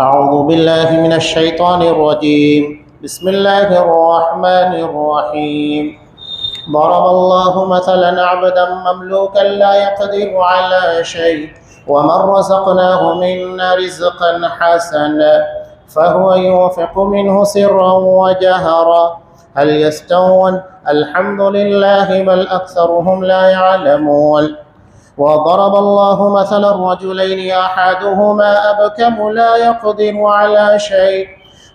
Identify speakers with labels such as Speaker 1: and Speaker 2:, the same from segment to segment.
Speaker 1: أعوذ بالله من الشيطان الرجيم. بسم الله الرحمن الرحيم. ضرب الله مثلا عبدا مملوكا لا يقدر على شيء ومن رزقناه منا رزقا حسنا فهو ينفق منه سرا وجهرا هل يستوون؟ الحمد لله بل أكثرهم لا يعلمون. وضرب الله مثلا رجلين أحدهما أبكم لا يقدر على شيء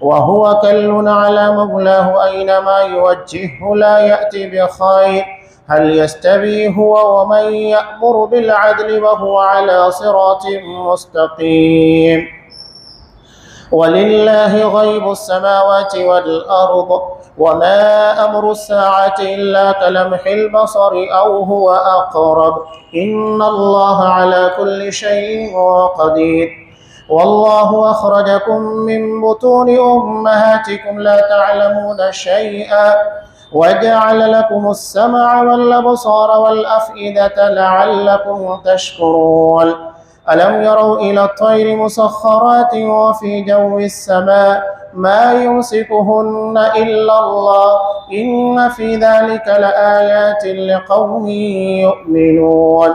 Speaker 1: وهو كل على مولاه أينما يوجهه لا يأتي بخير هل يستوي هو ومن يأمر بالعدل وهو على صراط مستقيم. ولله غيب السماوات والأرض وما أمر الساعة إلا كلمح البصر أو هو أقرب إن الله على كل شيء قدير. والله أخرجكم من بطون أمهاتكم لا تعلمون شيئا وجعل لكم السمع والأبصار والأفئدة لعلكم تشكرون. ألم يروا إلى الطير مسخرات وفي جو السماء ما يمسكهن إلا الله إن في ذلك لآيات لقوم يؤمنون.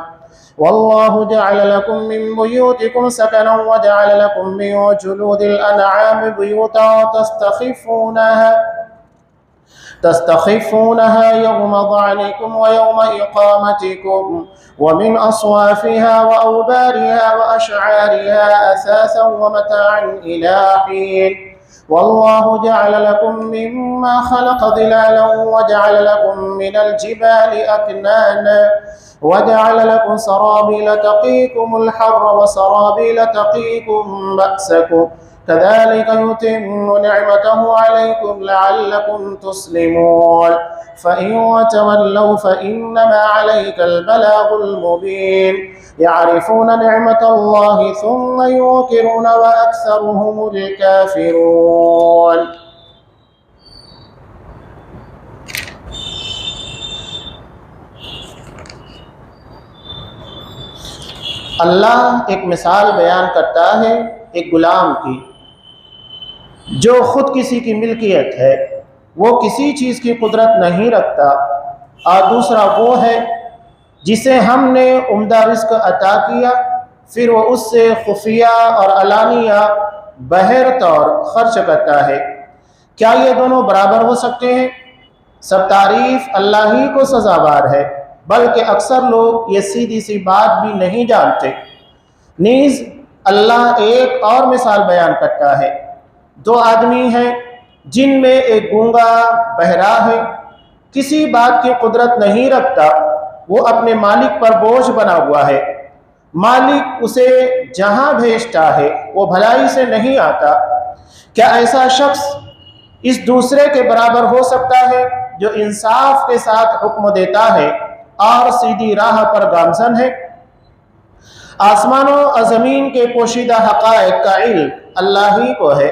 Speaker 1: والله جعل لكم من بيوتكم سكنا وجعل لكم من جلود الأنعام بيوتا تستخفونها يوم ظعنكم ويوم إقامتكم ومن أصوافها وأوبارها وأشعارها أثاثا ومتاعا إلى حين. والله جعل لكم مما خلق ظلالا وجعل لكم من الجبال أكنانا وجعل لكم سرابيل تقيكم الحر وسرابيل تقيكم بأسكم كذلك يتم نعمته عليكم لعلكم تسلمون. فإن تولوا فإنما عليك البلاغ المبين. يعرفون نعمة الله ثم ينكرون وأكثرهم الكافرون. اللہ ایک مثال بیان کرتا ہے ایک غلام کی جو خود کسی کی ملکیت ہے، وہ کسی چیز کی قدرت نہیں رکھتا، اور دوسرا وہ ہے جسے ہم نے عمدہ رزق عطا کیا، پھر وہ اس سے خفیہ اور علانیہ بہر طور خرچ کرتا ہے۔ کیا یہ دونوں برابر ہو سکتے ہیں؟ سب تعریف اللہ ہی کو سزاوار ہے، بلکہ اکثر لوگ یہ سیدھی سی بات بھی نہیں جانتے۔ نیز اللہ ایک اور مثال بیان کرتا ہے۔ دو آدمی ہیں جن میں ایک گونگا بہرا ہے، کسی بات کی قدرت نہیں رکھتا، وہ اپنے مالک پر بوجھ بنا ہوا ہے، مالک اسے جہاں بھیجتا ہے وہ بھلائی سے نہیں آتا۔ کیا ایسا شخص اس دوسرے کے برابر ہو سکتا ہے جو انصاف کے ساتھ حکم دیتا ہے اور سیدھی راہ پر گامزن ہے؟ آسمانوں اور زمین کے پوشیدہ حقائق کا علم اللہ ہی کو ہے،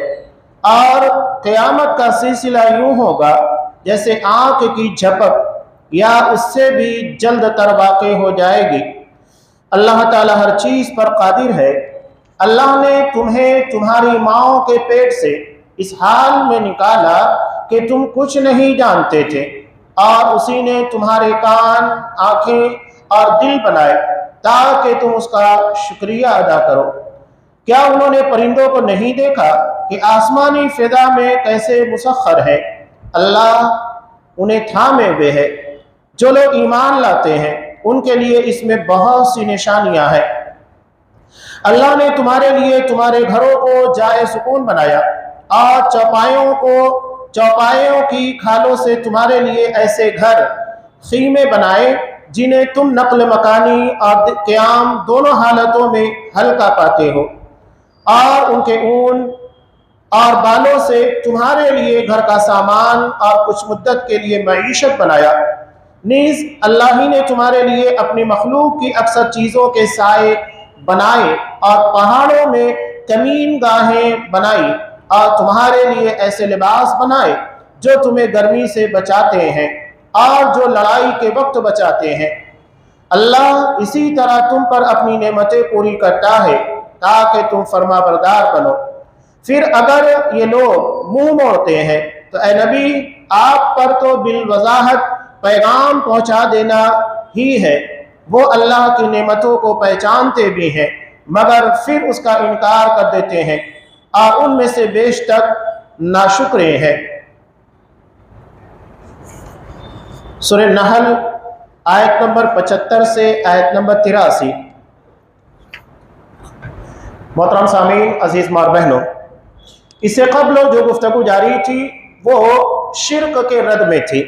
Speaker 1: اور قیامت کا سلسلہ یوں ہوگا جیسے آنکھ کی جھپک یا اس سے بھی جلد تر واقع ہو جائے گی۔ اللہ تعالیٰ ہر چیز پر قادر ہے۔ اللہ نے تمہیں تمہاری ماؤں کے پیٹ سے اس حال میں نکالا کہ تم کچھ نہیں جانتے تھے، اور اسی نے تمہارے کان، آنکھیں اور دل بنائے تاکہ تم اس کا شکریہ ادا کرو۔ کیا انہوں نے پرندوں کو نہیں دیکھا کہ آسمانی فضا میں کیسے مسخر ہے؟ اللہ انہیں تھامے ہوئے ہے۔ جو لوگ ایمان لاتے ہیں ان کے لیے اس میں بہت سی نشانیاں ہیں۔ اللہ نے تمہارے لیے تمہارے گھروں کو جائے سکون بنایا، اور چوپایوں کی کھالوں سے تمہارے لیے ایسے گھر خیمے بنائے جنہیں تم نقل مکانی اور قیام دونوں حالتوں میں ہلکا پاتے ہو، اور ان کے اون اور بالوں سے تمہارے لیے گھر کا سامان اور کچھ مدت کے لیے معیشت بنایا۔ نیز اللہ ہی نے تمہارے لیے اپنی مخلوق کی اکثر چیزوں کے سائے بنائے اور پہاڑوں میں کمین گاہیں بنائی، اور تمہارے لیے ایسے لباس بنائے جو تمہیں گرمی سے بچاتے ہیں اور جو لڑائی کے وقت بچاتے ہیں۔ اللہ اسی طرح تم پر اپنی نعمتیں پوری کرتا ہے تاکہ تم فرما بردار بنو۔ پھر اگر یہ لوگ منہ موڑتے ہیں تو اے نبی آپ پر تو بالوضاحت پیغام پہنچا دینا ہی ہے، وہ اللہ کی نعمتوں کو پہچانتے بھی ہیں مگر پھر اس کا انکار کر دیتے ہیں اور ان میں سے بیشتر ناشکرے ہیں۔ سورہ نحل آیت نمبر 75 سے آیت نمبر 83۔ محترم سامعین، عزیز ماں اور بہنوں، اس سے قبل جو گفتگو جاری تھی وہ شرک کے رد میں تھی۔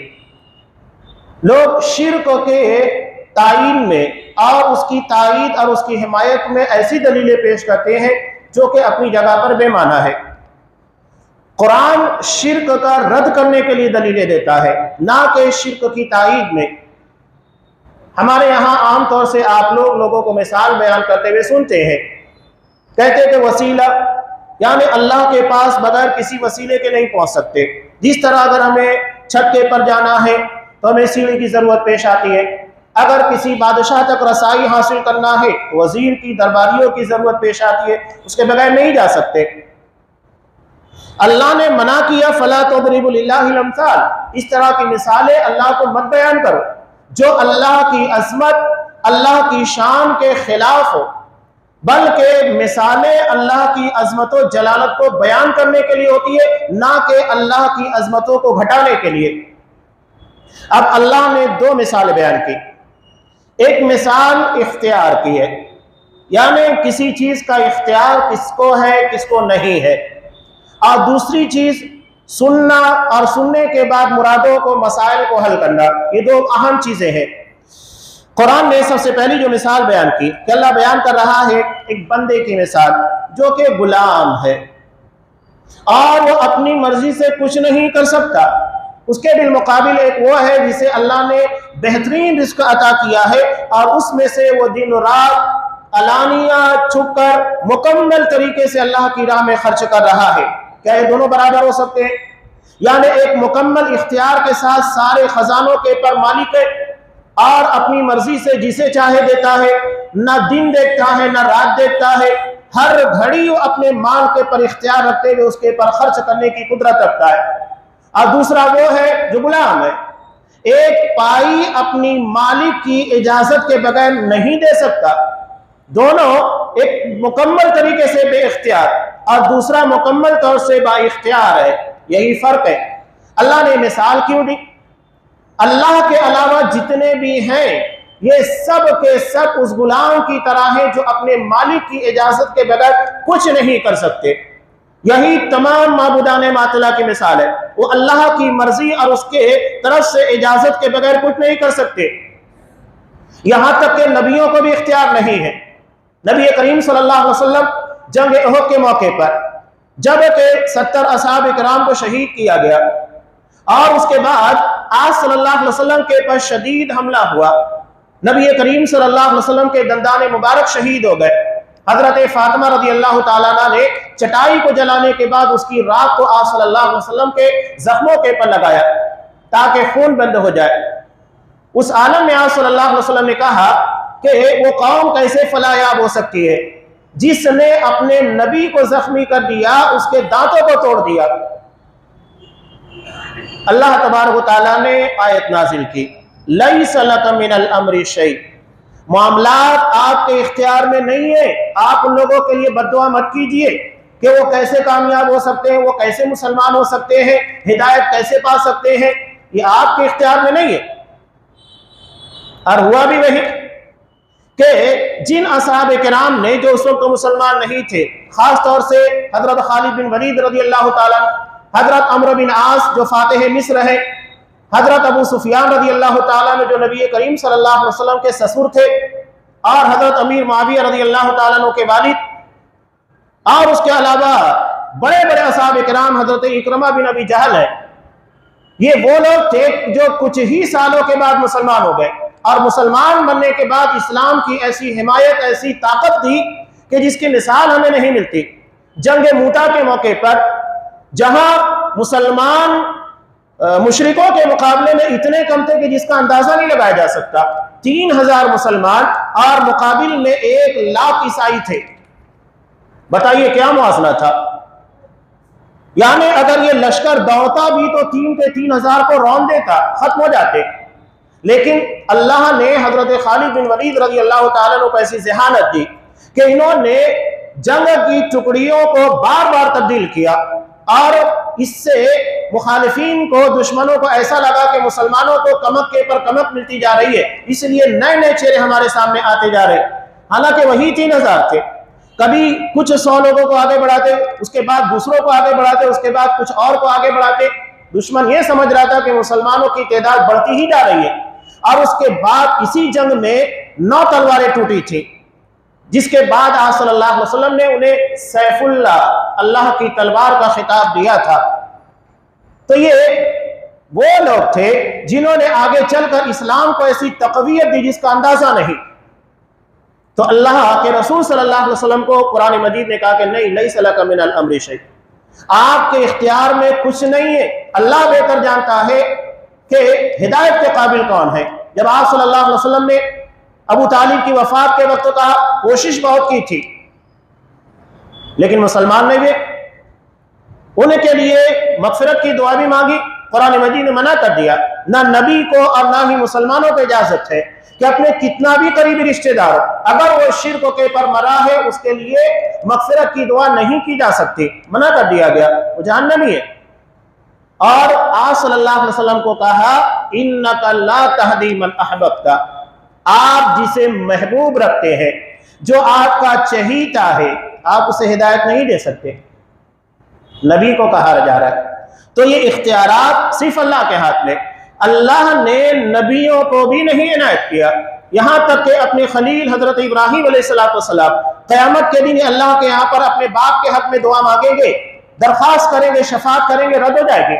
Speaker 1: لوگ شرک کے تعین میں اور اس کی تائید اور اس کی حمایت میں ایسی دلیلیں پیش کرتے ہیں جو کہ اپنی جگہ پر بے معنی ہے۔ قرآن شرک کا رد کرنے کے لیے دلیلیں دیتا ہے، نہ کہ شرک کی تائید میں۔ ہمارے یہاں عام طور سے آپ لوگوں کو مثال بیان کرتے ہوئے سنتے ہیں، کہتے کہ وسیلہ یعنی اللہ کے پاس بغیر کسی وسیلے کے نہیں پہنچ سکتے۔ جس طرح اگر ہمیں چھت کے پر جانا ہے تو ہمیں سیڑھی کی ضرورت پیش آتی ہے، اگر کسی بادشاہ تک رسائی حاصل کرنا ہے تو وزیر کی درباریوں کی ضرورت پیش آتی ہے، اس کے بغیر نہیں جا سکتے۔ اللہ نے منع کیا فَلَا تَضْرِبُوا لِلَّهِ الْأَمْثَالَ، اس طرح کی مثالیں اللہ کو مت بیان کرو جو اللہ کی عظمت، اللہ کی شان کے خلاف ہو، بلکہ مثالیں اللہ کی عظمت و جلالت کو بیان کرنے کے لیے ہوتی ہے، نہ کہ اللہ کی عظمتوں کو گھٹانے کے لیے۔ اب اللہ نے دو مثالیں بیان کی، ایک مثال اختیار کی ہے، یعنی کسی چیز کا اختیار کس کو ہے کس کو نہیں ہے، اور دوسری چیز سننا اور سننے کے بعد مرادوں کو مسائل کو حل کرنا، یہ دو اہم چیزیں ہیں۔ قرآن نے سب سے پہلی جو مثال بیان کی کہ اللہ بیان کر رہا ہے ایک بندے کی مثال جو کہ غلام ہے اور وہ اپنی مرضی سے کچھ نہیں کر سکتا، اس کے بالمقابل ایک وہ ہے جسے اللہ نے بہترین رزق عطا کیا ہے اور اس میں سے وہ دن و رات علانیہ چھپ کر مکمل طریقے سے اللہ کی راہ میں خرچ کر رہا ہے۔ کیا یہ دونوں برابر ہو سکتے ہیں؟ یعنی ایک مکمل اختیار کے ساتھ سارے خزانوں کے پر مالک ہے اور اپنی مرضی سے جسے چاہے دیتا ہے، نہ دن دیکھتا ہے نہ رات دیکھتا ہے، ہر گھڑی وہ اپنے مال کے پر اختیار رکھتے ہوئے اس کے پر خرچ کرنے کی قدرت رکھتا ہے۔ اور دوسرا وہ ہے جو غلام ہے، ایک پائی اپنی مالک کی اجازت کے بغیر نہیں دے سکتا، دونوں ایک مکمل طریقے سے بے اختیار اور دوسرا مکمل طور سے با اختیار ہے، یہی فرق ہے۔ اللہ نے مثال کیوں دی؟ اللہ کے علاوہ جتنے بھی ہیں یہ سب کے سب اس غلام کی طرح ہیں جو اپنے مالک کی اجازت کے بغیر کچھ نہیں کر سکتے۔ یہی تمام معبودان باطلہ کی مثال ہے، وہ اللہ کی مرضی اور اس کے طرف سے اجازت کے بغیر کچھ نہیں کر سکتے، یہاں تک کہ نبیوں کو بھی اختیار نہیں ہے۔ نبی کریم صلی اللہ علیہ وسلم جنگ احد کے موقع پر جب کہ 70 اصحاب کرام کو شہید کیا گیا اور اس کے بعد آج صلی اللہ علیہ وسلم کے پر شدید حملہ ہوا، نبی کریم صلی اللہ علیہ وسلم کے دندان مبارک شہید ہو گئے۔ حضرت فاطمہ رضی اللہ تعالیٰ عنہ نے چٹائی کو جلانے کے بعد اس کی راکھ کو آپ صلی اللہ علیہ وسلم کے زخموں کے پر لگایا تاکہ خون بند ہو جائے۔ اس عالم میں آپ صلی اللہ علیہ وسلم نے کہا کہ وہ قوم کیسے فلاح یاب ہو سکتی ہے جس نے اپنے نبی کو زخمی کر دیا، اس کے دانتوں کو توڑ دیا۔ اللہ تبارک و تعالیٰ نے آیت نازل کی، لَيْسَ لَكَ مِنَ الْأَمْرِ شَيْءٌ، معاملات آپ کے اختیار میں نہیں ہے۔ آپ ان لوگوں کے لیے بد دعا مت کیجئے کہ وہ کیسے کامیاب ہو سکتے ہیں، وہ کیسے مسلمان ہو سکتے ہیں، ہدایت کیسے پا سکتے ہیں، یہ آپ کے اختیار میں نہیں ہے۔ اور ہوا بھی وہی کہ جن اصحاب کرام نے جو اس وقت مسلمان نہیں تھے، خاص طور سے حضرت خالد بن ولید رضی اللہ تعالیٰ، حضرت عمرو بن عاص جو فاتح مصر ہے، حضرت ابو سفیان رضی اللہ تعالیٰ نے جو نبی کریم صلی اللہ علیہ وسلم کے سسر تھے، اور حضرت امیر معاویہ رضی اللہ تعالیٰ عنہ کے والد، اور اس کے علاوہ بڑے بڑے اصحاب کرام حضرت اکرمہ بن ابی جہل ہے، یہ وہ لوگ تھے جو کچھ ہی سالوں کے بعد مسلمان ہو گئے اور مسلمان بننے کے بعد اسلام کی ایسی حمایت، ایسی طاقت دی کہ جس کی مثال ہمیں نہیں ملتی۔ جنگ موتا کے موقع پر جہاں مسلمان مشرکوں کے مقابلے میں اتنے کم تھے کہ جس کا اندازہ نہیں لگایا جا سکتا، 3000 مسلمان اور مقابل میں 1 لاکھ عیسائی تھے، بتائیے کیا موازنہ تھا۔ یعنی اگر یہ لشکر دوڑتا بھی تو 3 کے 3000 کو رون دیتا، ختم ہو جاتے، لیکن اللہ نے حضرت خالد بن ولید رضی اللہ تعالیٰ عنہ کو ایسی ذہانت دی کہ انہوں نے جنگ کی ٹکڑیوں کو بار بار تبدیل کیا، اور اس سے مخالفین کو، دشمنوں کو ایسا لگا کہ مسلمانوں کو کمک کے پر کمک ملتی جا رہی ہے، اس لیے نئے نئے چہرے ہمارے سامنے آتے جا رہے، حالانکہ وہی 3000 تھے۔ کبھی کچھ 100 لوگوں کو آگے بڑھاتے، اس کے بعد دوسروں کو آگے بڑھاتے، اس کے بعد کچھ اور کو آگے بڑھاتے۔ دشمن یہ سمجھ رہا تھا کہ مسلمانوں کی تعداد بڑھتی ہی جا رہی ہے، اور اس کے بعد اسی جنگ میں 9 تلواریں ٹوٹی تھی، جس کے بعد آپ صلی اللہ علیہ وسلم نے انہیں سیف اللہ، اللہ کی تلوار کا خطاب دیا تھا۔ تو یہ وہ لوگ تھے جنہوں نے آگے چل کر اسلام کو ایسی تقویت دی جس کا اندازہ نہیں۔ تو اللہ کے رسول صلی اللہ علیہ وسلم کو قرآن مجید نے کہا کہ نہیں، لیس لک من الامر شیء، آپ کے اختیار میں کچھ نہیں ہے، اللہ بہتر جانتا ہے کہ ہدایت کے قابل کون ہے۔ جب آپ صلی اللہ علیہ وسلم نے ابو طالب کی وفات کے وقت کہا، کوشش بہت کی تھی، لیکن مسلمان نہیں ہوئے، ان کے لیے مغفرت کی دعا بھی مانگی، قرآن مجید نے منع کر دیا۔ نہ نبی کو اور نہ ہی مسلمانوں کو اجازت ہے کہ اپنے کتنا بھی قریبی رشتہ دار اگر وہ شرک کے پر مرا ہے، اس کے لیے مغفرت کی دعا نہیں کی جا سکتی، منع کر دیا گیا، وہ جہنمی ہے۔ اور آپ صلی اللہ علیہ وسلم کو کہا، انک لا تہدی من احببت، آپ جسے محبوب رکھتے ہیں، جو آپ کا چہیتا ہے، آپ اسے ہدایت نہیں دے سکتے۔ نبی کو کہا جا رہا ہے۔ تو یہ اختیارات صرف اللہ کے ہاتھ میں، اللہ نے نبیوں کو بھی نہیں عنایت کیا، یہاں تک کہ اپنے خلیل حضرت ابراہیم علیہ السلام قیامت کے دن اللہ کے یہاں پر اپنے باپ کے حق میں دعا مانگیں گے، درخواست کریں گے، شفاعت کریں گے، رد ہو جائے گی،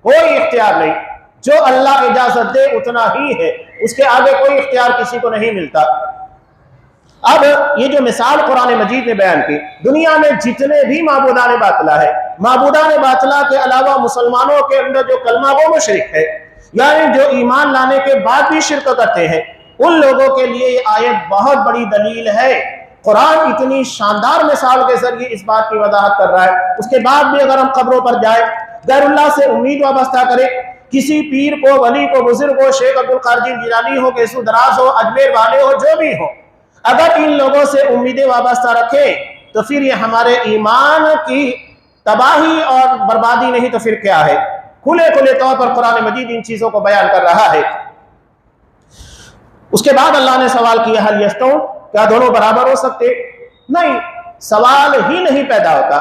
Speaker 1: کوئی اختیار نہیں، جو اللہ اجازت دے اتنا ہی ہے، اس کے آگے کوئی اختیار کسی کو نہیں ملتا۔ اب یہ جو مثال قرآن مجید نے بیان کی، دنیا میں جتنے بھی معبودان باطلہ ہے، معبودان باطلہ کے علاوہ مسلمانوں کے اندر جو کلمہ وہ مشرک ہے، یعنی جو ایمان لانے کے بعد بھی شرک کرتے ہیں، ان لوگوں کے لیے یہ آیت بہت بڑی دلیل ہے۔ قرآن اتنی شاندار مثال کے ذریعے اس بات کی وضاحت کر رہا ہے۔ اس کے بعد بھی اگر ہم قبروں پر جائیں، غیر اللہ سے امید وابستہ کریں، کسی پیر کو، ولی کو، بزرگ ہو، شیخ عبد القادر جیلانی ہو، کیسو دراز ہو، اجمیر والے ہو، جو بھی ہو، اگر ان لوگوں سے امیدیں وابستہ رکھیں تو پھر یہ ہمارے ایمان کی تباہی اور بربادی نہیں تو پھر کیا ہے؟ کھلے کھلے طور پر قرآن مجید ان چیزوں کو بیان کر رہا ہے۔ اس کے بعد اللہ نے سوال کیا، حل یستوون، کیا دونوں برابر ہو سکتے؟ نہیں، سوال ہی نہیں پیدا ہوتا۔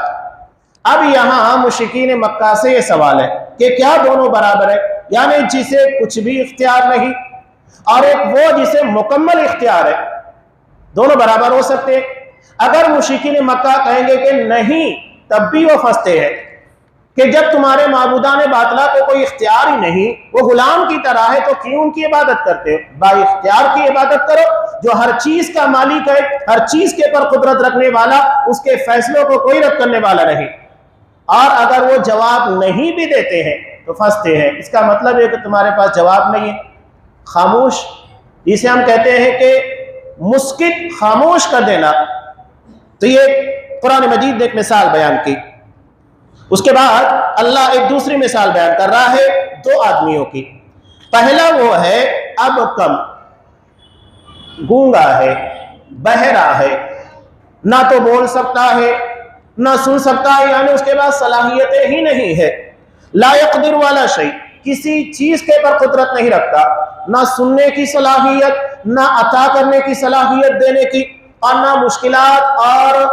Speaker 1: اب یہاں مشرکین مکہ سے یہ سوال ہے کہ کیا دونوں برابر ہے؟ یعنی جسے کچھ بھی اختیار نہیں اور ایک وہ جسے مکمل اختیار ہے، دونوں برابر ہو سکتے؟ اگر مشرکین مکہ کہیں گے کہ نہیں، تب بھی وہ پھنستے ہیں کہ جب تمہارے معبودان باطلہ کو کوئی اختیار ہی نہیں، وہ غلام کی طرح ہے، تو کیوں ان کی عبادت کرتے ہو؟ با اختیار کی عبادت کرو، جو ہر چیز کا مالک ہے، ہر چیز کے پر قدرت رکھنے والا، اس کے فیصلوں کو کوئی رد کرنے والا نہیں۔ اور اگر وہ جواب نہیں بھی دیتے ہیں تو پھنستے ہیں۔ اس کا مطلب ہے کہ تمہارے پاس جواب نہیں ہے، خاموش، جسے ہم کہتے ہیں کہ مسکت، خاموش کر دینا۔ تو یہ قرآن مجید نے ایک مثال بیان کی۔ اس کے بعد اللہ ایک دوسری مثال بیان کر رہا ہے 2 آدمیوں کی۔ پہلا وہ ہے اب کم، گونگا ہے، بہرا ہے، نہ تو بول سکتا ہے نہ سن سکتا ہے، یعنی اس کے پاس صلاحیتیں ہی نہیں ہے۔ لا یقدر والا شیء، کسی چیز کے پر قدرت نہیں رکھتا، نہ سننے کی صلاحیت، نہ عطا کرنے کی صلاحیت دینے کی، اور نہ مشکلات اور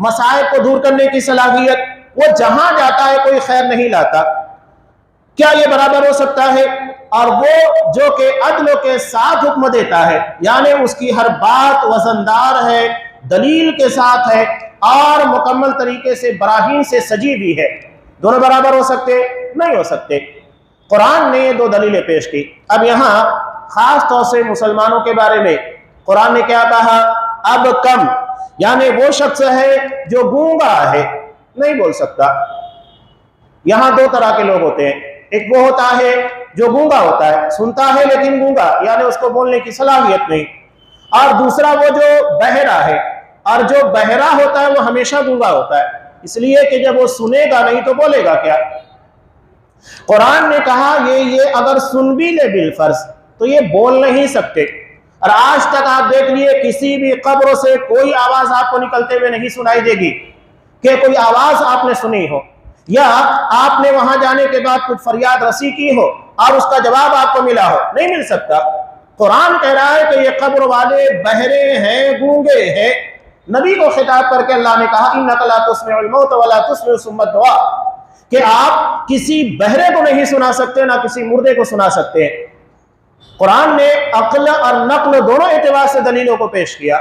Speaker 1: مسائل کو دور کرنے کی صلاحیت۔ وہ جہاں جاتا ہے کوئی خیر نہیں لاتا۔ کیا یہ برابر ہو سکتا ہے؟ اور وہ جو کہ عدل کے ساتھ حکم دیتا ہے، یعنی اس کی ہر بات وزندار ہے، دلیل کے ساتھ ہے، اور مکمل طریقے سے براہین سے سجی بھی ہے، دونوں برابر ہو سکتے؟ نہیں ہو سکتے۔ قرآن نے یہ 2 دلیلیں پیش کی۔ اب یہاں خاص طور سے مسلمانوں کے بارے میں قرآن نے کیا کہا؟ اب کم، یعنی وہ شخص ہے جو گونگا ہے، نہیں بول سکتا۔ یہاں 2 طرح کے لوگ ہوتے ہیں، ایک وہ ہوتا ہے جو گونگا ہوتا ہے، سنتا ہے لیکن گونگا، یعنی اس کو بولنے کی صلاحیت نہیں، اور دوسرا وہ جو بہرا ہے، اور جو بہرا ہوتا ہے وہ ہمیشہ گونگا ہوتا ہے۔ اس لیے کہ جب وہ سنے گا نہیں تو بولے گا کیا؟ قرآن نے کہا یہ اگر سن بھی لے بالفرض تو یہ بول نہیں سکتے۔ اور آج تک آپ دیکھ لیے کسی بھی قبر سے کوئی آواز آپ کو نکلتے ہوئے نہیں سنائی دے گی کہ کوئی آواز آپ نے سنی ہو، یا آپ نے وہاں جانے کے بعد کچھ فریاد رسی کی ہو اور اس کا جواب آپ کو ملا ہو، نہیں مل سکتا۔ قرآن کہہ رہا ہے کہ یہ قبر والے بہرے ہیں، گونگے ہیں۔ نبی کو خطاب کر کے اللہ نے کہا اِنَّكَ لَا تُسْمِعُ الْمَوْتَ وَلَا تُسْمِعُ الصُّمَّ الدُّعَاءَ، کہ آپ کسی بہرے کو نہیں سنا سکتے، نہ کسی مردے کو سنا سکتے ہیں۔ قرآن نے عقل اور نقل دونوں اعتبار سے دلیلوں کو پیش کیا۔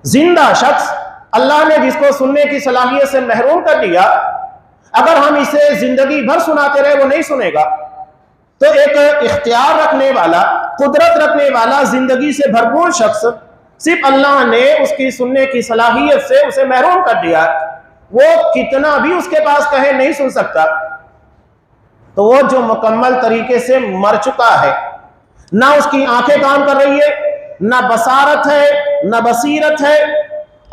Speaker 1: زندہ شخص اللہ نے جس کو سننے کی صلاحیت سے محروم کر دیا، اگر ہم اسے زندگی بھر سناتے رہے وہ نہیں سنے گا۔ تو ایک اختیار رکھنے والا، قدرت رکھنے والا، زندگی سے بھرپور شخص، صرف اللہ نے اس کی سننے کی صلاحیت سے اسے محروم کر دیا، وہ کتنا بھی اس کے پاس کہے نہیں سن سکتا۔ تو وہ جو مکمل طریقے سے مر چکا ہے، نہ اس کی آنکھیں کام کر رہی ہے، نہ بصارت ہے، نہ بصیرت ہے،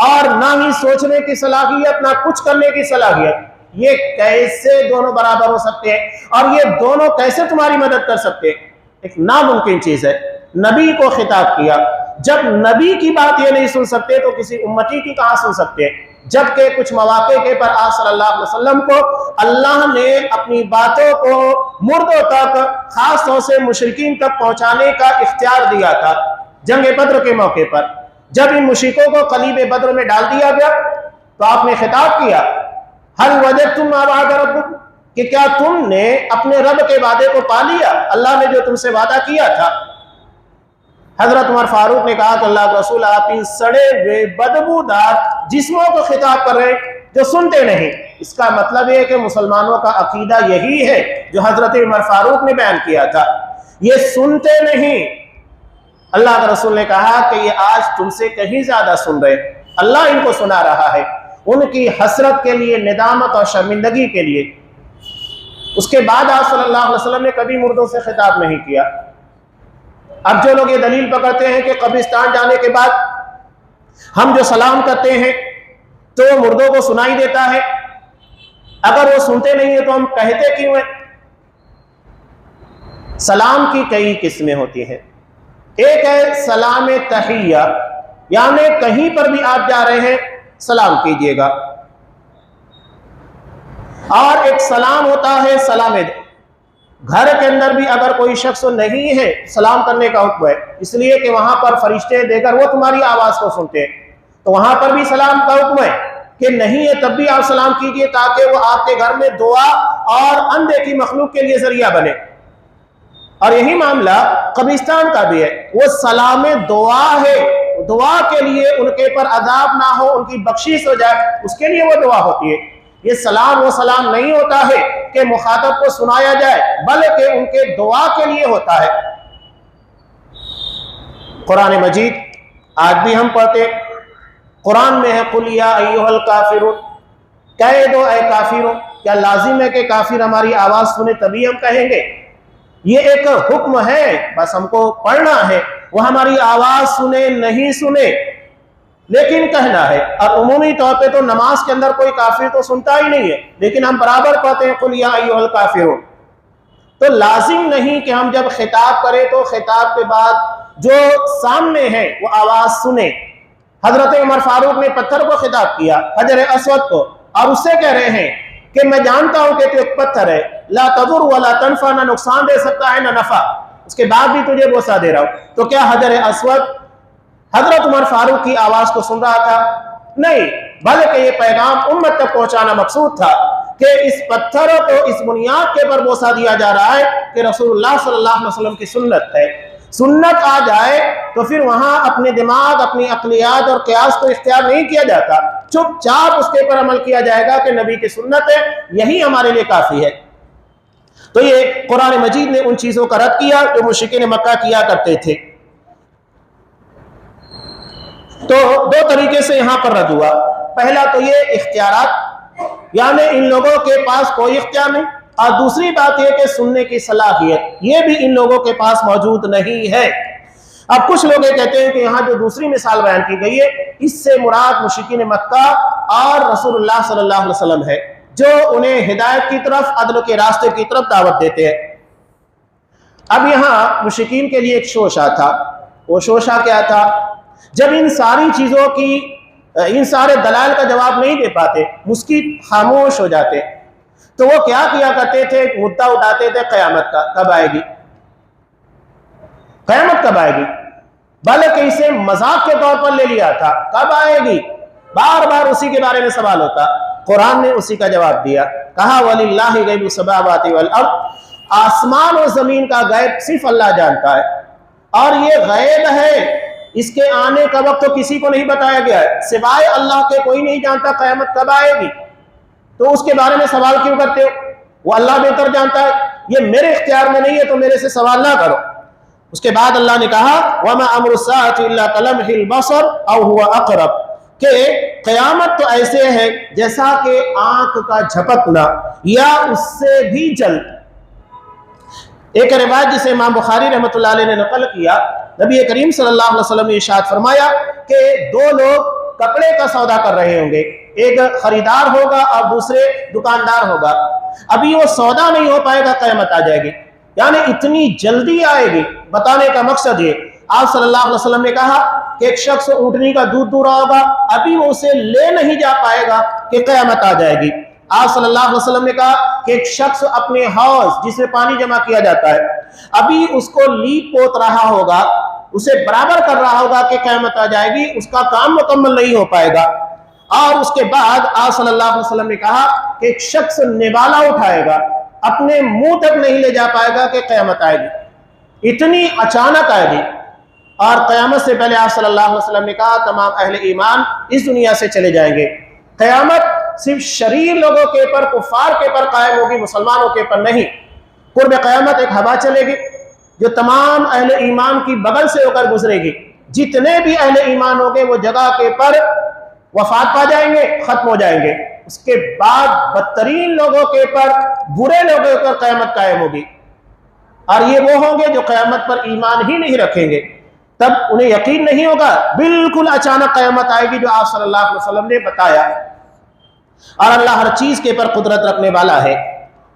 Speaker 1: اور نہ ہی سوچنے کی صلاحیت، نہ کچھ کرنے کی صلاحیت، یہ کیسے دونوں برابر ہو سکتے ہیں؟ اور یہ دونوں کیسے تمہاری مدد کر سکتے ہیں؟ ایک ناممکن چیز ہے۔ نبی کو خطاب کیا، جب نبی کی بات یہ نہیں سن سکتے تو کسی امتی کی کہاں سن سکتے ہیں؟ جبکہ کچھ مواقع کے پر آپ صلی اللہ علیہ وسلم کو اللہ نے اپنی باتوں کو مردوں تک، خاص طور سے مشرکین تک پہنچانے کا اختیار دیا تھا۔ جنگ بدر کے موقع پر جب ان مشرکوں کو قلیب بدر میں ڈال دیا گیا تو آپ نے خطاب کیا هل وجدتم ما وعد ربکم، کہ کیا تم نے اپنے رب کے وعدے کو پا لیا، اللہ نے جو تم سے وعدہ کیا تھا؟ حضرت عمر فاروق نے کہا کہ اللہ کے رسول آپ ان سڑے ہوئے بدبودار جسموں کو خطاب کر رہے ہیں جو سنتے نہیں۔ اس کا مطلب یہ کہ مسلمانوں کا عقیدہ یہی ہے جو حضرت عمر فاروق نے بیان کیا تھا، یہ سنتے نہیں۔ اللہ کے رسول نے کہا کہ یہ آج تم سے کہیں زیادہ سن رہے، اللہ ان کو سنا رہا ہے، ان کی حسرت کے لیے، ندامت اور شرمندگی کے لیے۔ اس کے بعد آپ صلی اللہ علیہ وسلم نے کبھی مردوں سے خطاب نہیں کیا۔ اب جو لوگ یہ دلیل پکڑتے ہیں کہ قبرستان جانے کے بعد ہم جو سلام کرتے ہیں تو وہ مردوں کو سنائی دیتا ہے، اگر وہ سنتے نہیں ہیں تو ہم کہتے کیوں ہیں؟ سلام کی کئی قسمیں ہوتی ہیں۔ ایک ہے سلام تحیہ، یعنی کہیں پر بھی آپ جا رہے ہیں سلام کیجئے گا، اور ایک سلام ہوتا ہے سلام گھر کے اندر بھی اگر کوئی شخص نہیں ہے سلام کرنے کا حکم ہے، اس لیے کہ وہاں پر فرشتے دیگر وہ تمہاری آواز کو سنتے ہیں، تو وہاں پر بھی سلام کا حکم ہے کہ نہیں ہے تب بھی آپ سلام کیجئے تاکہ وہ آپ کے گھر میں دعا اور اندیکھی مخلوق کے لیے ذریعہ بنے۔ اور یہی معاملہ قبرستان کا بھی ہے، وہ سلام دعا ہے، دعا کے لیے ان کے پر عذاب نہ ہو، ان کی بخشش ہو جائے، اس کے لیے وہ دعا ہوتی ہے۔ یہ سلام وہ سلام نہیں ہوتا ہے کہ مخاطب کو سنایا جائے، بلکہ ان کے دعا کے لیے ہوتا ہے۔ قرآن مجید آج بھی ہم پڑھتے، قرآن میں ہے قُلْ يَا أَيُّهَا الْكَافِرُونَ، کہہ دو اے کافروں، کیا لازم ہے کہ کافر ہماری آواز سنے تبھی ہم کہیں گے؟ یہ ایک حکم ہے، بس ہم کو پڑھنا ہے، وہ ہماری آواز سنے نہیں سنے لیکن کہنا ہے۔ اور عمومی طور پہ تو نماز کے اندر کوئی کافر تو سنتا ہی نہیں ہے، لیکن ہم برابر پڑھتے ہیں قُلْ يَا أَيُّهَا الْكَافِرُونَ۔ تو لازم نہیں کہ ہم جب خطاب کریں تو خطاب کے بعد جو سامنے ہے وہ آواز سنے۔ حضرت عمر فاروق نے پتھر کو خطاب کیا، حجر اسود کو، اور اس سے کہہ رہے ہیں کہ میں جانتا ہوں کہ تو ایک پتھر ہے، لا تضر ولا تنفع، نہ نقصان دے سکتا ہے نہ نفع، اس کے بعد بھی تجھے بوسہ دے رہا ہوں۔ تو کیا حجر اسود حضرت عمر فاروق کی آواز کو سن رہا تھا؟ نہیں، بلکہ یہ پیغام امت تک پہنچانا مقصود تھا کہ اس پتھر کو اس بنیاد کے پر بوسہ دیا جا رہا ہے کہ رسول اللہ صلی اللہ علیہ وسلم کی سنت ہے۔ سنت آ جائے تو پھر وہاں اپنے دماغ، اپنی عقلیات اور قیاس کو اختیار نہیں کیا جاتا، چپ چاپ اس کے پر عمل کیا جائے گا کہ نبی کی سنت ہے، یہی ہمارے لیے کافی ہے۔ تو یہ قرآن مجید نے ان چیزوں کا رد کیا جو مشرکین مکہ کیا کرتے تھے۔ تو دو طریقے سے یہاں پر رد ہوا، پہلا تو یہ اختیارات، یعنی ان لوگوں کے پاس کوئی اختیار نہیں، اور دوسری بات یہ کہ سننے کی صلاحیت یہ بھی ان لوگوں کے پاس موجود نہیں ہے۔ اب کچھ لوگ یہ کہتے ہیں کہ یہاں جو دوسری مثال بیان کی گئی ہے اس سے مراد مشرکین مکہ اور رسول اللہ صلی اللہ علیہ وسلم ہے جو انہیں ہدایت کی طرف، عدل کے راستے کی طرف دعوت دیتے ہیں۔ اب یہاں مشرکین کے لیے ایک شوشہ تھا۔ وہ شوشہ کیا تھا؟ جب ان ساری چیزوں کی، ان سارے دلائل کا جواب نہیں دے پاتے، مسکت خاموش ہو جاتے، تو وہ کیا کیا کرتے تھے؟ مدعا اٹھاتے تھے قیامت کا، کب آئے گی، قیامت کب آئے گی، بلکہ اسے مذاق کے طور پر لے لیا تھا، کب آئے گی، بار بار اسی کے بارے میں سوال ہوتا۔ قرآن نے اسی کا جواب دیا، کہا وَلِلَّهِ غَيْبُ السَّمَاوَاتِ وَالْأَرْضِ، آسمان و زمین کا غیب صرف اللہ جانتا ہے، اور یہ غیب ہے، اس کے آنے کا وقت تو کسی کو نہیں بتایا گیا ہے، سوائے اللہ کے کوئی نہیں جانتا قیامت کب آئے گی، تو اس کے بارے میں سوال کیوں کرتے ہو؟ وہ اللہ بہتر جانتا ہے، یہ میرے اختیار میں نہیں ہے، تو میرے سے سوال نہ کرو۔ اس کے بعد اللہ نے کہا وَمَا أَمْرُ السَّاعَةِ إِلَّا كَلَمْحِ الْبَصَرِ أَوْ هُوَ أَقْرَبُ، کہ قیامت تو ایسے ہے جیسا کہ آنکھ کا جھپکنا یا اس سے بھی جلد۔ ایک روایت جسے امام بخاری رحمۃ اللہ علیہ نے نقل کیا، نبی کریم صلی اللہ علیہ وسلم نے ارشاد فرمایا کہ دو لوگ کپڑے کا سودا کر رہے ہوں گے، ایک خریدار ہوگا اور دوسرے دکاندار ہوگا، ابھی وہ سودا نہیں ہو پائے گا، قیامت آ جائے گی، یعنی اتنی جلدی آئے گی۔ بتانے کا مقصد یہ، آپ صلی اللہ علیہ وسلم نے کہا کہ ایک شخص اونٹنی کا دودھ دو رہا ہوگا، ابھی وہ اسے لے نہیں جا پائے گا کہ قیامت آ جائے گی۔ آپ صلی اللہ علیہ وسلم نے کہا کہ ایک شخص اپنے حوض جس میں پانی جمع کیا جاتا ہے، ابھی اس کو لیپ پوت رہا ہوگا، اسے برابر کر رہا ہوگا کہ قیامت آ جائے گی، اس کا کام مکمل نہیں ہو پائے گا۔ اور اس کے بعد آپ صلی اللہ علیہ وسلم نے کہا کہ ایک شخص نوالا اٹھائے گا، اپنے منہ تک نہیں لے جا پائے گا کہ قیامت آئے گی، اتنی اچانک آئے گی۔ اور قیامت سے پہلے آپ صلی اللہ علیہ وسلم نے کہا تمام اہل ایمان اس دنیا سے چلے جائیں گے، قیامت صرف شریر لوگوں کے پر، کفار کے پر قائم ہوگی، مسلمانوں کے پر نہیں۔ قرب قیامت ایک ہوا چلے گی جو تمام اہل ایمان کی بغل سے ہو کر گزرے گی، جتنے بھی اہل ایمان ہوں گے وہ جگہ کے پر وفات پا جائیں گے، ختم ہو جائیں گے۔ اس کے بعد بدترین لوگوں کے پر، برے لوگوں پر قیامت قائم ہوگی، اور یہ وہ ہوں گے جو قیامت پر ایمان ہی نہیں رکھیں گے، تب انہیں یقین نہیں ہوگا، بالکل اچانک قیامت آئے گی جو آپ صلی اللہ علیہ وسلم نے بتایا۔ اور اللہ ہر چیز کے پر قدرت رکھنے والا ہے۔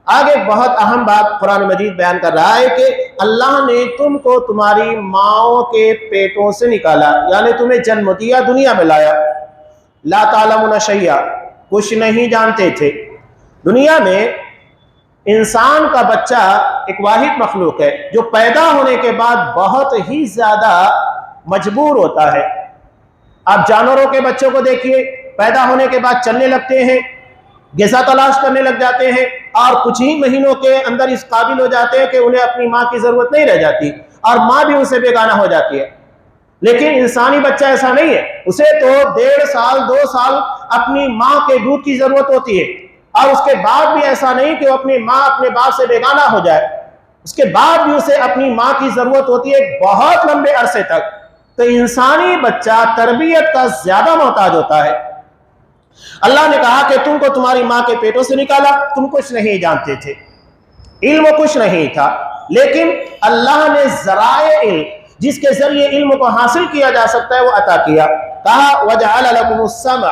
Speaker 1: آگے بہت اہم بات قرآن مجید بیان کر رہا ہے کہ اللہ نے تم کو تمہاری ماؤں کے پیٹوں سے نکالا، یعنی تمہیں جنم دیا، دنیا میں لایا۔ لا تعلمون شیئا، کچھ نہیں جانتے تھے۔ دنیا میں انسان کا بچہ ایک واحد مخلوق ہے جو پیدا ہونے کے بعد بہت ہی زیادہ مجبور ہوتا ہے۔ آپ جانوروں کے بچوں کو دیکھیے، پیدا ہونے کے بعد چلنے لگتے ہیں، غذا تلاش کرنے لگ جاتے ہیں، اور کچھ ہی مہینوں کے اندر اس قابل ہو جاتے ہیں کہ انہیں اپنی ماں کی ضرورت نہیں رہ جاتی، اور ماں بھی ان سے بیگانہ ہو جاتی ہے۔ لیکن انسانی بچہ ایسا نہیں ہے، اسے تو 1.5 سال 2 سال اپنی ماں کے دودھ کی ضرورت ہوتی ہے، اور اس کے بعد بھی ایسا نہیں کہ وہ اپنی ماں اپنے باپ سے بیگانہ ہو جائے، اس کے بعد بھی اسے اپنی ماں کی ضرورت ہوتی ہے بہت لمبے عرصے تک۔ تو انسانی بچہ تربیت کا زیادہ محتاج ہوتا ہے۔ اللہ نے کہا کہ تم کو تمہاری ماں کے پیٹوں سے نکالا، تم کچھ نہیں جانتے تھے، علم کچھ نہیں تھا، لیکن اللہ نے ذرائع علم جس کے ذریعے علم کو حاصل کیا جا سکتا ہے وہ عطا کیا۔ کہا وَجَعَلَ لَكُمُ السَّمْعَ،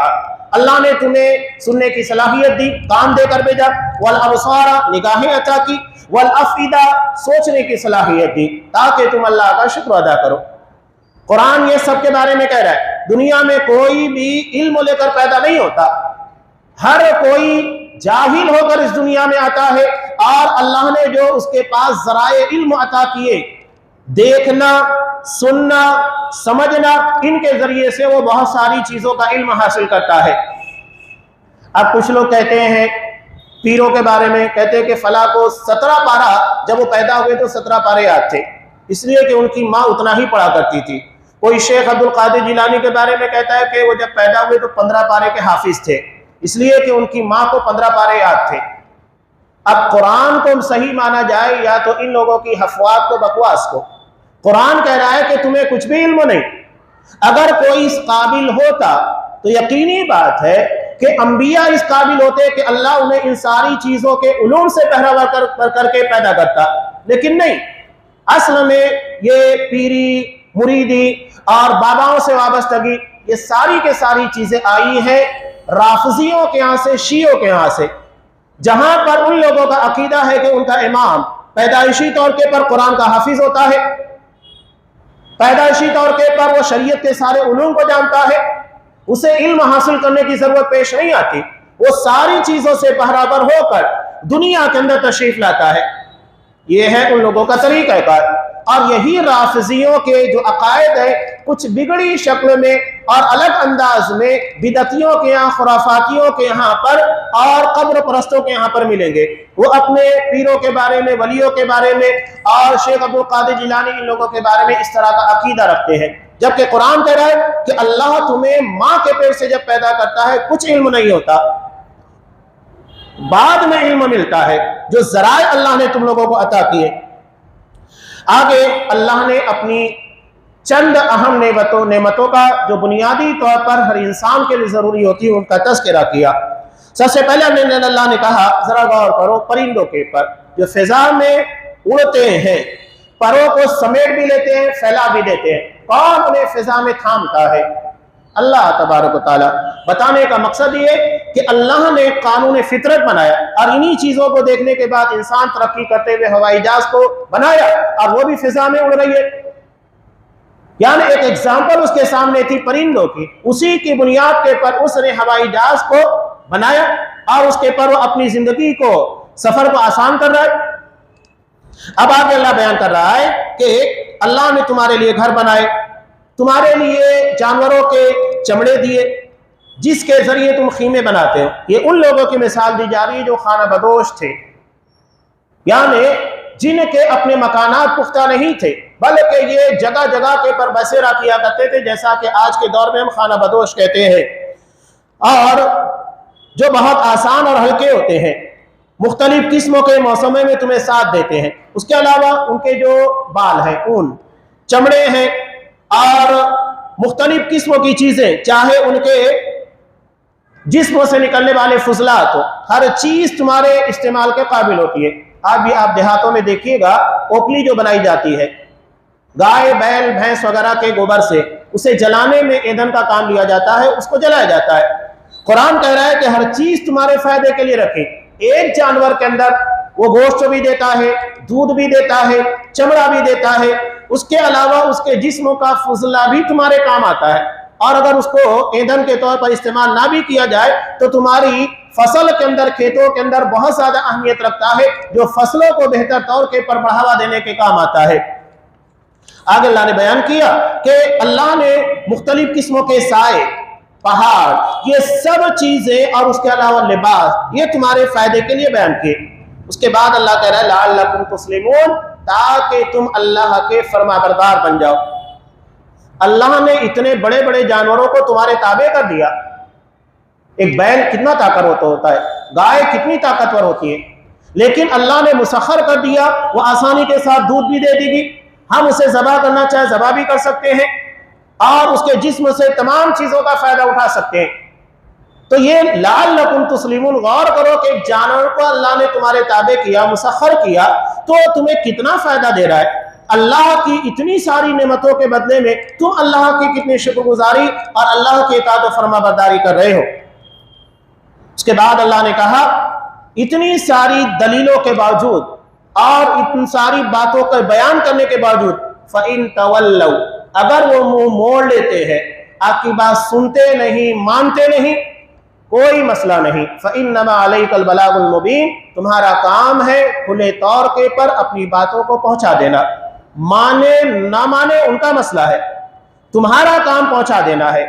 Speaker 1: اللہ نے تمہیں سننے کی صلاحیت دی، کان دے کر بھیجا، وَالْأَبْصَارَ، نگاہیں عطا کی، وَالْأَفْئِدَةَ، سوچنے کی صلاحیت دی، تاکہ تم اللہ کا شکر ادا کرو۔ قرآن یہ سب کے بارے میں کہہ رہا ہے، دنیا میں کوئی بھی علم لے کر پیدا نہیں ہوتا، ہر کوئی جاہل ہو کر اس دنیا میں آتا ہے، اور اللہ نے جو اس کے پاس ذرائع علم عطا کیے، دیکھنا، سننا، سمجھنا، ان کے ذریعے سے وہ بہت ساری چیزوں کا علم حاصل کرتا ہے۔ اب کچھ لوگ کہتے ہیں پیروں کے بارے میں، کہتے ہیں کہ فلاں کو 17 پارہ، جب وہ پیدا ہوئے تو 17 پارے یاد تھے، اس لیے کہ ان کی ماں اتنا ہی پڑھا کرتی تھی۔ کوئی شیخ عبد القادر جیلانی کے بارے میں کہتا ہے کہ وہ جب پیدا ہوئے تو 15 پارے کے حافظ تھے، اس لیے کہ ان کی ماں کو 15 پارے یاد تھے۔ اب قرآن کو صحیح مانا جائے یا تو ان لوگوں کی حفوات کو، بکواس کو۔ قرآن کہہ رہا ہے کہ تمہیں کچھ بھی علم نہیں۔ اگر کوئی اس قابل ہوتا تو یقینی بات ہے کہ انبیاء اس قابل ہوتے کہ اللہ انہیں ان ساری چیزوں کے علوم سے پہراوا کر کے پیدا کرتا، لیکن نہیں۔ اصل میں یہ پیری، مریدی اور باباؤں سے وابستگی یہ ساری کے ساری چیزیں آئی ہیں رافضیوں کے یہاں سے، شیعوں کے یہاں سے، جہاں پر ان لوگوں کا عقیدہ ہے کہ ان کا امام پیدائشی طور کے پر قرآن کا حافظ ہوتا ہے، پیدائشی طور کے پر وہ شریعت کے سارے علوم کو جانتا ہے، اسے علم حاصل کرنے کی ضرورت پیش نہیں آتی، وہ ساری چیزوں سے برابر ہو کر دنیا کے اندر تشریف لاتا ہے۔ یہ ہے ان لوگوں کا طریقہ کار، اور یہی رافضیوں کے جو عقائد ہیں کچھ بگڑی شکل میں اور الگ انداز میں بدعتیوں کے یہاں، خرافاتیوں کے یہاں پر اور قبر پرستوں کے یہاں پر ملیں گے۔ وہ اپنے پیروں کے بارے میں، ولیوں کے بارے میں اور شیخ عبد القادر جیلانی ان لوگوں کے بارے میں اس طرح کا عقیدہ رکھتے ہیں، جبکہ قرآن کہہ رہا ہے کہ اللہ تمہیں ماں کے پیٹ سے جب پیدا کرتا ہے کچھ علم نہیں ہوتا، بعد میں علم ملتا ہے، جو ذرائع اللہ نے تم لوگوں کو عطا کیے۔ آگے اللہ نے اپنی چند اہم نعمتوں کا جو بنیادی طور پر ہر انسان کے لیے ضروری ہوتی ہے ان کا تذکرہ کیا۔ سب سے پہلے اللہ نے کہا ذرا غور کرو پرندوں کے پر جو فضا میں اڑتے ہیں، پروں کو سمیٹ بھی لیتے ہیں، پھیلا بھی دیتے ہیں، کون انہیں فضا میں تھامتا ہے؟ اللہ تبارک و تعالیٰ۔ بتانے کا مقصد یہ کہ اللہ نے قانون فطرت بنایا، اور انہی چیزوں کو دیکھنے کے بعد انسان ترقی کرتے ہوئے ہوائی جہاز کو بنایا، اور وہ بھی فضا میں اڑ رہی ہے۔ یعنی ایک ایگزامپل اس کے سامنے تھی پرندوں کی، اسی کی بنیاد کے پر اس نے ہوائی جہاز کو بنایا، اور اس کے پر وہ اپنی زندگی کو، سفر کو آسان کر رہا ہے۔ اب آگے اللہ بیان کر رہا ہے کہ اللہ نے تمہارے لیے گھر بنائے، تمہارے لیے جانوروں کے چمڑے دیے جس کے ذریعے تم خیمے بناتے ہو۔ یہ ان لوگوں کی مثال دی جا رہی ہے جو خانہ بدوش تھے، یعنی جن کے اپنے مکانات پختہ نہیں تھے، بلکہ یہ جگہ جگہ کے پر بسیرا کیا کرتے تھے، جیسا کہ آج کے دور میں ہم خانہ بدوش کہتے ہیں، اور جو بہت آسان اور ہلکے ہوتے ہیں، مختلف قسموں کے موسموں میں تمہیں ساتھ دیتے ہیں۔ اس کے علاوہ ان کے جو بال ہیں، اون، چمڑے ہیں، اور مختلف قسموں کی چیزیں، چاہے ان کے جسموں سے نکلنے والے فضلات ہو، ہر چیز تمہارے استعمال کے قابل ہوتی ہے۔ اب بھی آپ دیہاتوں میں دیکھیے گا اوپلی جو بنائی جاتی ہے گائے، بیل، بھینس وغیرہ کے گوبر سے، اسے جلانے میں ایندھن کا کام لیا جاتا ہے، اس کو جلایا جاتا ہے۔ قرآن کہہ رہا ہے کہ ہر چیز تمہارے فائدے کے لیے رکھے۔ ایک جانور کے اندر وہ گوشت بھی دیتا ہے، دودھ بھی دیتا ہے، چمڑا بھی دیتا ہے، اس کے علاوہ اس کے جسم کا فضلہ بھی تمہارے کام آتا ہے، اور اگر اس کو ایندھن کے طور پر استعمال نہ بھی کیا جائے تو تمہاری فصل کے اندر، کھیتوں کے اندر بہت زیادہ اہمیت رکھتا ہے، جو فصلوں کو بہتر طور کے پر بڑھاوا دینے کے کام آتا ہے۔ آگے اللہ نے بیان کیا کہ اللہ نے مختلف قسموں کے سائے، پہاڑ، یہ سب چیزیں اور اس کے علاوہ لباس، یہ تمہارے فائدے کے لیے بیان کیے۔ اس کے بعد اللہ کہہ رہا ہے لعلکم تسلمون، تاکہ تم اللہ کے فرما بردار بن جاؤ۔ اللہ نے اتنے بڑے بڑے جانوروں کو تمہارے تابع کر دیا۔ ایک بیل کتنا طاقتور ہوتا ہے، گائے کتنی طاقتور ہوتی ہے، لیکن اللہ نے مسخر کر دیا، وہ آسانی کے ساتھ دودھ بھی دے دے گی، ہم اسے ذبح کرنا چاہے ذبح بھی کر سکتے ہیں، اور اس کے جسم سے تمام چیزوں کا فائدہ اٹھا سکتے ہیں۔ تو یہ لعلکم تسلمون، غور کرو کہ ایک جانور کو اللہ نے تمہارے تابع کیا، مسخر کیا، تو تمہیں کتنا فائدہ دے رہا ہے۔ اللہ کی اتنی ساری نعمتوں کے بدلے میں تم اللہ کی کتنی شکر گزاری اور اللہ کی اطاعت و فرما برداری کر رہے ہو۔ اس کے بعد اللہ نے کہا اتنی ساری دلیلوں کے باوجود اور اتنی ساری باتوں کا بیان کرنے کے باوجود فَإِن تَوَلَّوْا، اگر وہ منہ موڑ لیتے ہیں، آپ کی بات سنتے نہیں، مانتے نہیں، کوئی مسئلہ نہیں، فَإِنَّمَا عَلَيْكَ الْبَلَاغُ الْمُبِينُ، تمہارا کام ہے کھلے طور کے پر اپنی باتوں کو پہنچا دینا، مانے نہ مانے ان کا مسئلہ ہے، تمہارا کام پہنچا دینا ہے۔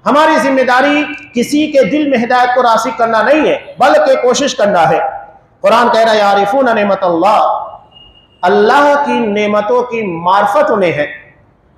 Speaker 1: ہماری ذمہ داری کسی کے دل میں ہدایت کو راسخ کرنا نہیں ہے، بلکہ کوشش کرنا ہے۔ قرآن کہہ رہا ہے یعرفون نعمت اللہ، اللہ کی نعمتوں کی معرفت انہیں ہے۔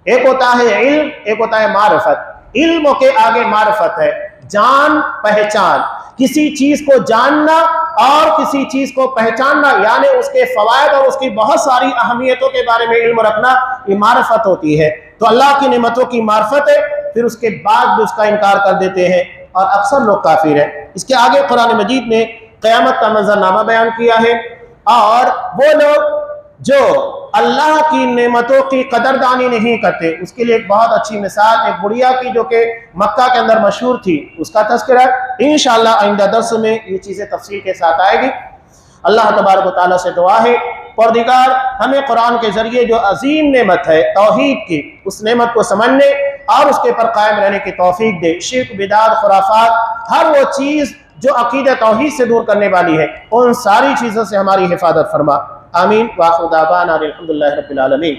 Speaker 1: ایک ہوتا ہے علم، ایک ہوتا ہے معرفت۔ علم کے آگے معرفت ہے، جان پہچان، کسی چیز کو جاننا اور کسی چیز کو پہچاننا، یعنی اس کے فوائد اور اس کی بہت ساری اہمیتوں کے بارے میں علم رکھنا، یہ معرفت ہوتی ہے۔ تو اللہ کی نعمتوں کی معرفت ہے، پھر اس کے بعد بھی اس کا انکار کر دیتے ہیں، اور اکثر لوگ کافر ہیں۔ اس کے آگے قرآن مجید نے قیامت کا منظر نامہ بیان کیا ہے، اور وہ لوگ جو اللہ کی نعمتوں کی قدردانی نہیں کرتے۔ اس کے لیے ایک بہت اچھی مثال ایک بڑھیا کی جو کہ مکہ کے اندر مشہور تھی، اس کا تذکرہ انشاءاللہ آئندہ درس میں یہ چیزیں تفصیل کے ساتھ آئے گی۔ اللہ تبارک و تعالیٰ سے دعا ہے پروردگار ہمیں قرآن کے ذریعے جو عظیم نعمت ہے توحید کی، اس نعمت کو سمجھنے اور اس کے پر قائم رہنے کی توفیق دے۔ شرک، بدعت، خرافات، ہر وہ چیز جو عقیدہ توحید سے دور کرنے والی ہے، ان ساری چیزوں سے ہماری حفاظت فرما۔ آمین۔ وآخر دعوانا الحمدللہ رب العالمین۔